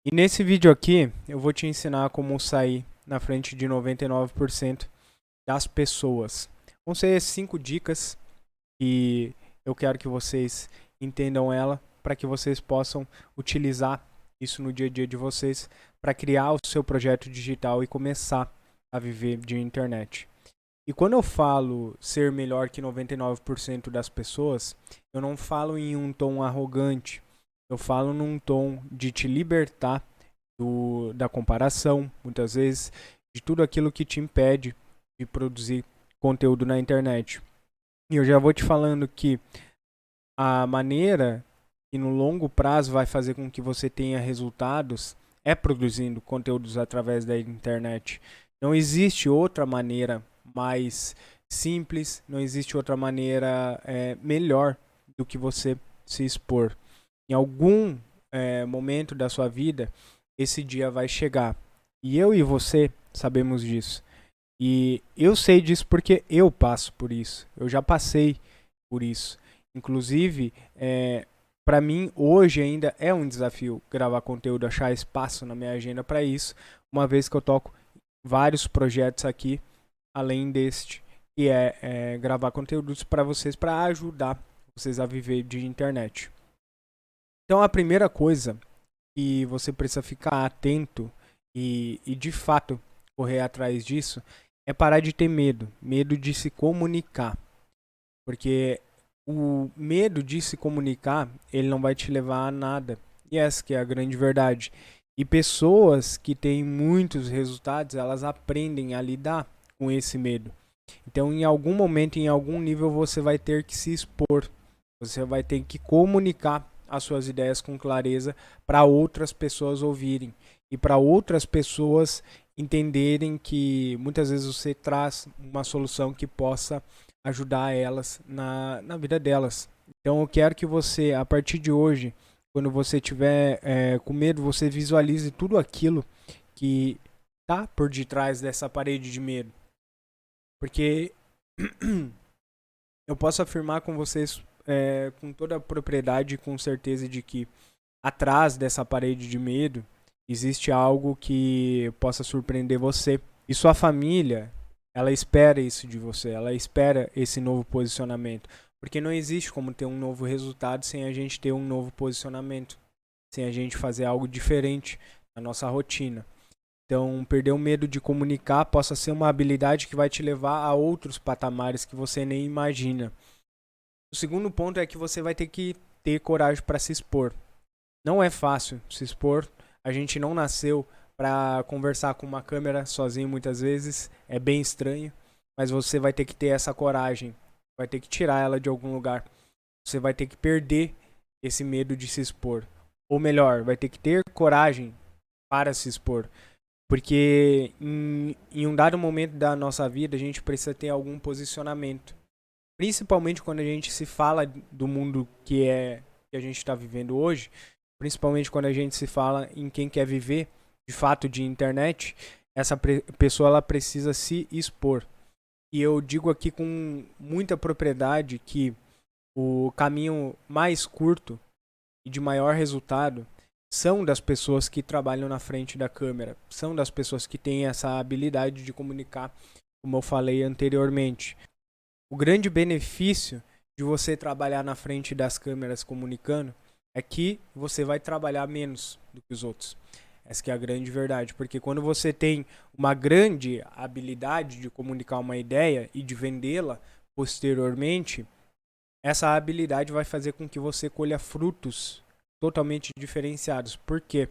E nesse vídeo aqui, eu vou te ensinar como sair na frente de 99% das pessoas. Vão ser 5 dicas e eu quero que vocês entendam ela para que vocês possam utilizar isso no dia a dia de vocês para criar o seu projeto digital e começar a viver de internet. E quando eu falo ser melhor que 99% das pessoas, eu não falo em um tom arrogante. Eu falo num tom de te libertar da comparação, muitas vezes, de tudo aquilo que te impede de produzir conteúdo na internet. E eu já vou te falando que a maneira que no longo prazo vai fazer com que você tenha resultados é produzindo conteúdos através da internet. Não existe outra maneira mais simples, não existe outra maneira melhor do que você se expor. Em algum momento da sua vida, esse dia vai chegar. E eu e você sabemos disso. E eu sei disso porque eu passo por isso. Eu já passei por isso. Inclusive, para mim, hoje ainda é um desafio gravar conteúdo, achar espaço na minha agenda para isso, uma vez que eu toco vários projetos aqui, além deste, que é gravar conteúdos para vocês, para ajudar vocês a viver de internet. Então, a primeira coisa que você precisa ficar atento e de fato correr atrás disso é parar de ter medo de se comunicar, porque o medo de se comunicar, ele não vai te levar a nada, e essa que é a grande verdade. E pessoas que têm muitos resultados, elas aprendem a lidar com esse medo. Então, em algum momento, em algum nível, você vai ter que se expor, você vai ter que comunicar as suas ideias com clareza para outras pessoas ouvirem e para outras pessoas entenderem que muitas vezes você traz uma solução que possa ajudar elas na vida delas. Então eu quero que você, a partir de hoje, quando você tiver com medo, você visualize tudo aquilo que tá por detrás dessa parede de medo. Porque eu posso afirmar com vocês com toda a propriedade e com certeza de que atrás dessa parede de medo existe algo que possa surpreender você. E sua família, ela espera isso de você, ela espera esse novo posicionamento. Porque não existe como ter um novo resultado sem a gente ter um novo posicionamento, sem a gente fazer algo diferente na nossa rotina. Então, perder o medo de comunicar possa ser uma habilidade que vai te levar a outros patamares que você nem imagina. O segundo ponto é que você vai ter que ter coragem para se expor. Não é fácil se expor. A gente não nasceu para conversar com uma câmera sozinho muitas vezes. É bem estranho. Mas você vai ter que ter essa coragem. Vai ter que tirar ela de algum lugar. Você vai ter que perder esse medo de se expor. Ou melhor, vai ter que ter coragem para se expor. Porque em um dado momento da nossa vida, a gente precisa ter algum posicionamento. Principalmente quando a gente se fala do mundo que a gente está vivendo hoje, principalmente quando a gente se fala em quem quer viver de fato de internet, essa pessoa ela precisa se expor. E eu digo aqui com muita propriedade que o caminho mais curto e de maior resultado são das pessoas que trabalham na frente da câmera, são das pessoas que têm essa habilidade de comunicar, como eu falei anteriormente. O grande benefício de você trabalhar na frente das câmeras comunicando é que você vai trabalhar menos do que os outros. Essa que é a grande verdade, porque quando você tem uma grande habilidade de comunicar uma ideia e de vendê-la posteriormente, essa habilidade vai fazer com que você colha frutos totalmente diferenciados. Por quê?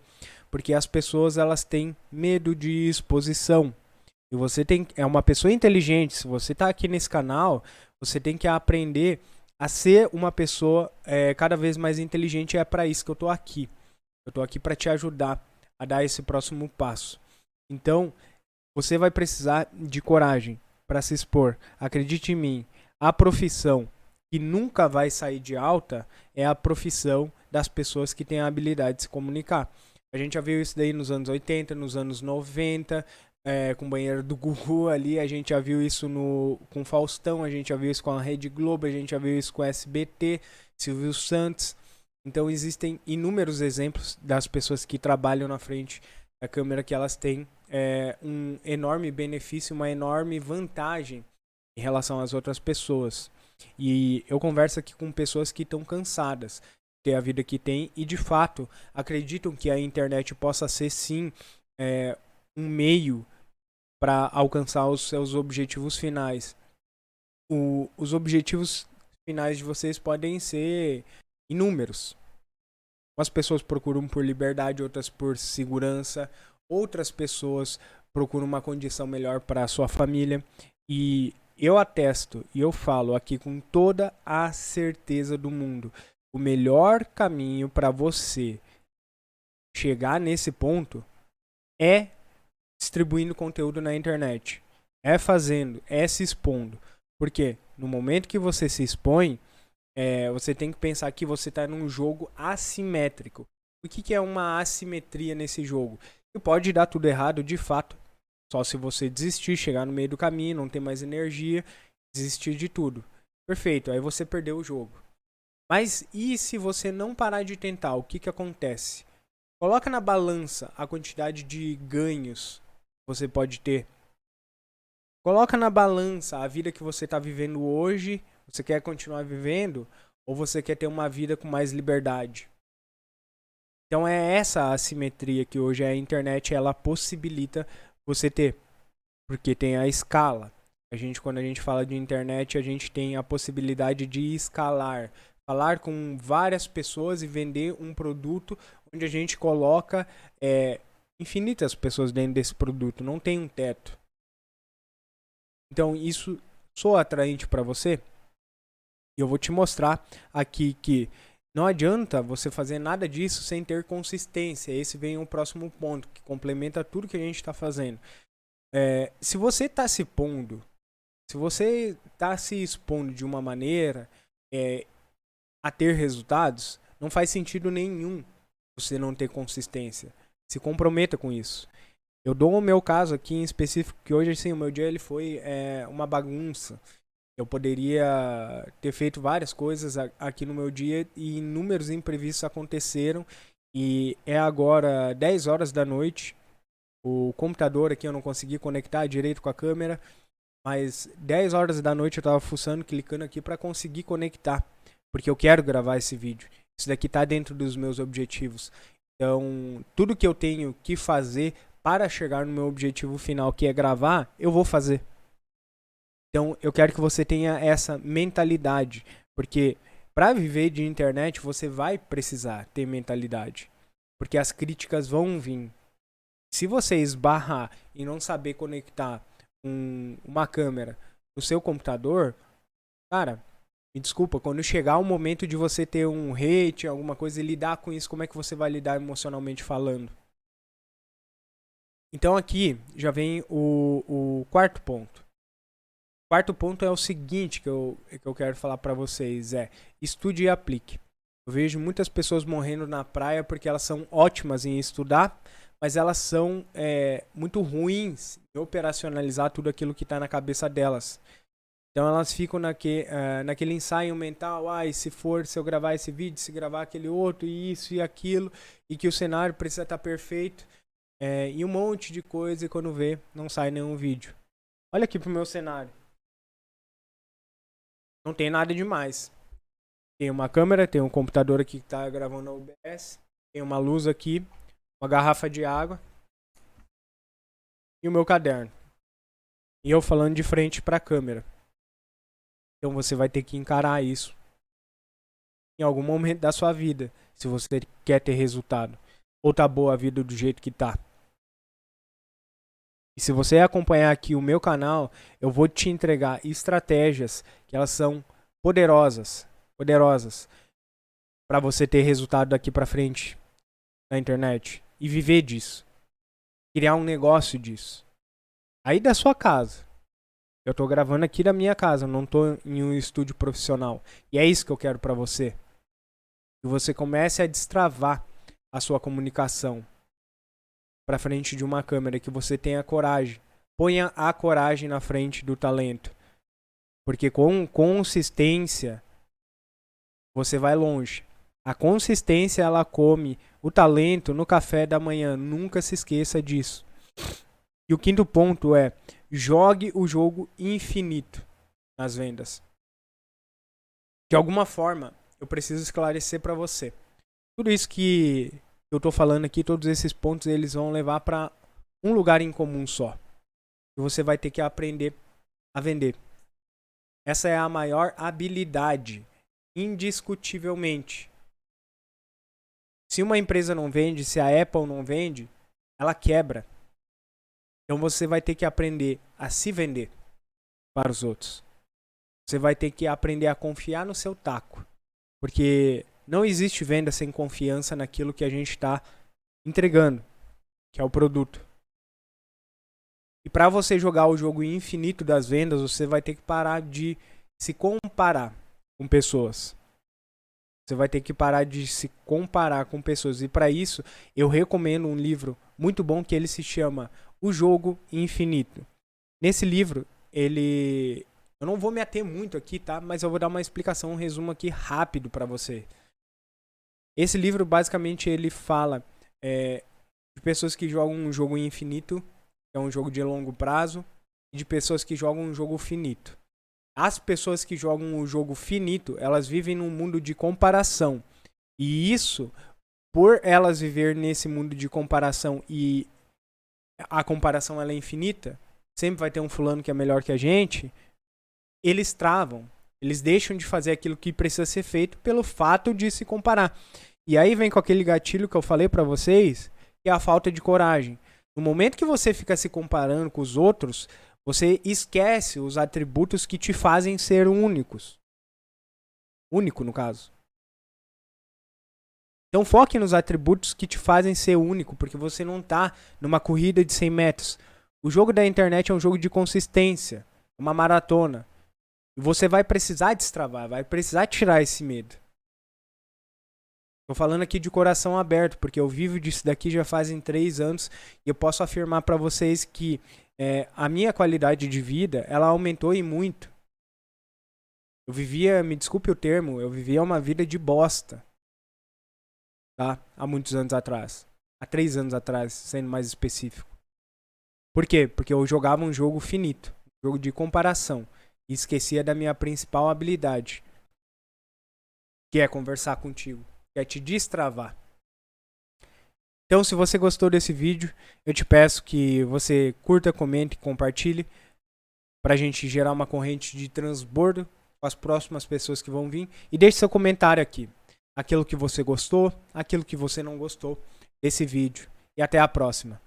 Porque as pessoas elas têm medo de exposição. E você é uma pessoa inteligente. Se você está aqui nesse canal, você tem que aprender a ser uma pessoa cada vez mais inteligente. É para isso que eu estou aqui. Eu estou aqui para te ajudar a dar esse próximo passo. Então, você vai precisar de coragem para se expor. Acredite em mim, a profissão que nunca vai sair de alta é a profissão das pessoas que têm a habilidade de se comunicar. A gente já viu isso daí nos anos 80, nos anos 90, com o banheiro do Gugu ali, a gente já viu isso com o Faustão, a gente já viu isso com a Rede Globo, a gente já viu isso com o SBT, Silvio Santos. Então existem inúmeros exemplos das pessoas que trabalham na frente da câmera que elas têm um enorme benefício, uma enorme vantagem em relação às outras pessoas. E eu converso aqui com pessoas que estão cansadas de ter a vida que tem e de fato acreditam que a internet possa ser sim um meio para alcançar os seus objetivos finais. Os objetivos finais de vocês podem ser inúmeros. Umas pessoas procuram por liberdade, outras por segurança, outras pessoas procuram uma condição melhor para a sua família. E eu atesto e eu falo aqui com toda a certeza do mundo, o melhor caminho para você chegar nesse ponto é distribuindo conteúdo na internet, é fazendo, é se expondo. Porque no momento que você se expõe, você tem que pensar que você está num jogo assimétrico. O que é uma assimetria nesse jogo? E pode dar tudo errado de fato, só se você desistir, chegar no meio do caminho, não ter mais energia, desistir de tudo. Perfeito, aí você perdeu o jogo. Mas e se você não parar de tentar, o que acontece? Coloca na balança a quantidade de ganhos que você pode ter. Coloca na balança a vida que você está vivendo hoje. Você quer continuar vivendo ou você quer ter uma vida com mais liberdade? Então é essa assimetria que hoje a internet ela possibilita você ter. Porque tem a escala. Quando a gente fala de internet, a gente tem a possibilidade de escalar. Falar com várias pessoas e vender um produto onde a gente coloca infinitas pessoas dentro desse produto. Não tem um teto. Então isso soa atraente para você? E eu vou te mostrar aqui que não adianta você fazer nada disso sem ter consistência. Esse vem o próximo ponto, que complementa tudo que a gente está fazendo. Se você está se expondo, se você está se expondo de uma maneira a ter resultados, não faz sentido nenhum você não ter consistência. Se comprometa com isso. Eu dou o meu caso aqui em específico, que hoje assim, o meu dia ele foi uma bagunça. Eu poderia ter feito várias coisas aqui no meu dia e inúmeros imprevistos aconteceram. E é agora 10 horas da noite. O computador aqui eu não consegui conectar direito com a câmera. Mas 10 horas da noite eu tava fuçando, clicando aqui para conseguir conectar. Porque eu quero gravar esse vídeo. Isso daqui tá dentro dos meus objetivos. Então, tudo que eu tenho que fazer para chegar no meu objetivo final, que é gravar, eu vou fazer. Então, eu quero que você tenha essa mentalidade, porque para viver de internet, você vai precisar ter mentalidade, porque as críticas vão vir. Se você esbarrar e não saber conectar uma câmera no seu computador, cara, me desculpa, quando chegar o momento de você ter um hate, alguma coisa, e lidar com isso, como é que você vai lidar emocionalmente falando? Então aqui já vem o quarto ponto. O quarto ponto é o seguinte que eu quero falar para vocês, estude e aplique. Eu vejo muitas pessoas morrendo na praia porque elas são ótimas em estudar, mas elas são muito ruins em operacionalizar tudo aquilo que está na cabeça delas. Então elas ficam naquele ensaio mental, se eu gravar esse vídeo, se gravar aquele outro, e isso e aquilo, e que o cenário precisa estar perfeito, e um monte de coisa, e quando vê, não sai nenhum vídeo. Olha aqui pro meu cenário. Não tem nada demais. Tem uma câmera, tem um computador aqui que está gravando a OBS, tem uma luz aqui, uma garrafa de água e o meu caderno. E eu falando de frente para a câmera. Então você vai ter que encarar isso em algum momento da sua vida, se você quer ter resultado. Ou tá boa a vida do jeito que tá. E se você acompanhar aqui o meu canal, eu vou te entregar estratégias que elas são poderosas para você ter resultado daqui para frente na internet e viver disso. Criar um negócio disso. Aí da sua casa. Eu tô gravando aqui da minha casa, não tô em um estúdio profissional. E é isso que eu quero para você. Que você comece a destravar a sua comunicação para frente de uma câmera, que você tenha coragem. Ponha a coragem na frente do talento. Porque com consistência você vai longe. A consistência, ela come o talento no café da manhã. Nunca se esqueça disso. E o quinto ponto é: jogue o jogo infinito nas vendas. De alguma forma, eu preciso esclarecer para você. Tudo isso que eu tô falando aqui, todos esses pontos, eles vão levar para um lugar em comum só. E você vai ter que aprender a vender. Essa é a maior habilidade, indiscutivelmente. Se uma empresa não vende, se a Apple não vende, ela quebra. Então você vai ter que aprender a se vender para os outros. Você vai ter que aprender a confiar no seu taco. Porque não existe venda sem confiança naquilo que a gente está entregando, que é o produto. E para você jogar o jogo infinito das vendas, você vai ter que parar de se comparar com pessoas. Você vai ter que parar de se comparar com pessoas. E para isso, eu recomendo um livro muito bom que ele se chama O Jogo Infinito. Nesse livro, eu não vou me ater muito aqui, tá? Mas eu vou dar uma explicação, um resumo aqui rápido para você. Esse livro, basicamente, ele fala de pessoas que jogam um jogo infinito, que é um jogo de longo prazo, e de pessoas que jogam um jogo finito. As pessoas que jogam o jogo finito, elas vivem num mundo de comparação. E isso, por elas viver nesse mundo de comparação e a comparação ela é infinita, sempre vai ter um fulano que é melhor que a gente, eles travam. Eles deixam de fazer aquilo que precisa ser feito pelo fato de se comparar. E aí vem com aquele gatilho que eu falei pra vocês, que é a falta de coragem. No momento que você fica se comparando com os outros, você esquece os atributos que te fazem ser únicos. Único, no caso. Então foque nos atributos que te fazem ser único, porque você não tá numa corrida de 100 metros. O jogo da internet é um jogo de consistência, uma maratona. E você vai precisar destravar, vai precisar tirar esse medo. Tô falando aqui de coração aberto, porque eu vivo disso daqui já fazem 3 anos e eu posso afirmar para vocês que a minha qualidade de vida, ela aumentou e muito. Eu vivia, me desculpe o termo, eu vivia uma vida de bosta. Tá? Há muitos anos atrás. Há 3 anos atrás, sendo mais específico. Por quê? Porque eu jogava um jogo finito, um jogo de comparação. E esquecia da minha principal habilidade, que é conversar contigo, que é te destravar. Então, se você gostou desse vídeo, eu te peço que você curta, comente e compartilhe para a gente gerar uma corrente de transbordo com as próximas pessoas que vão vir. E deixe seu comentário aqui. Aquilo que você gostou, aquilo que você não gostou desse vídeo. E até a próxima.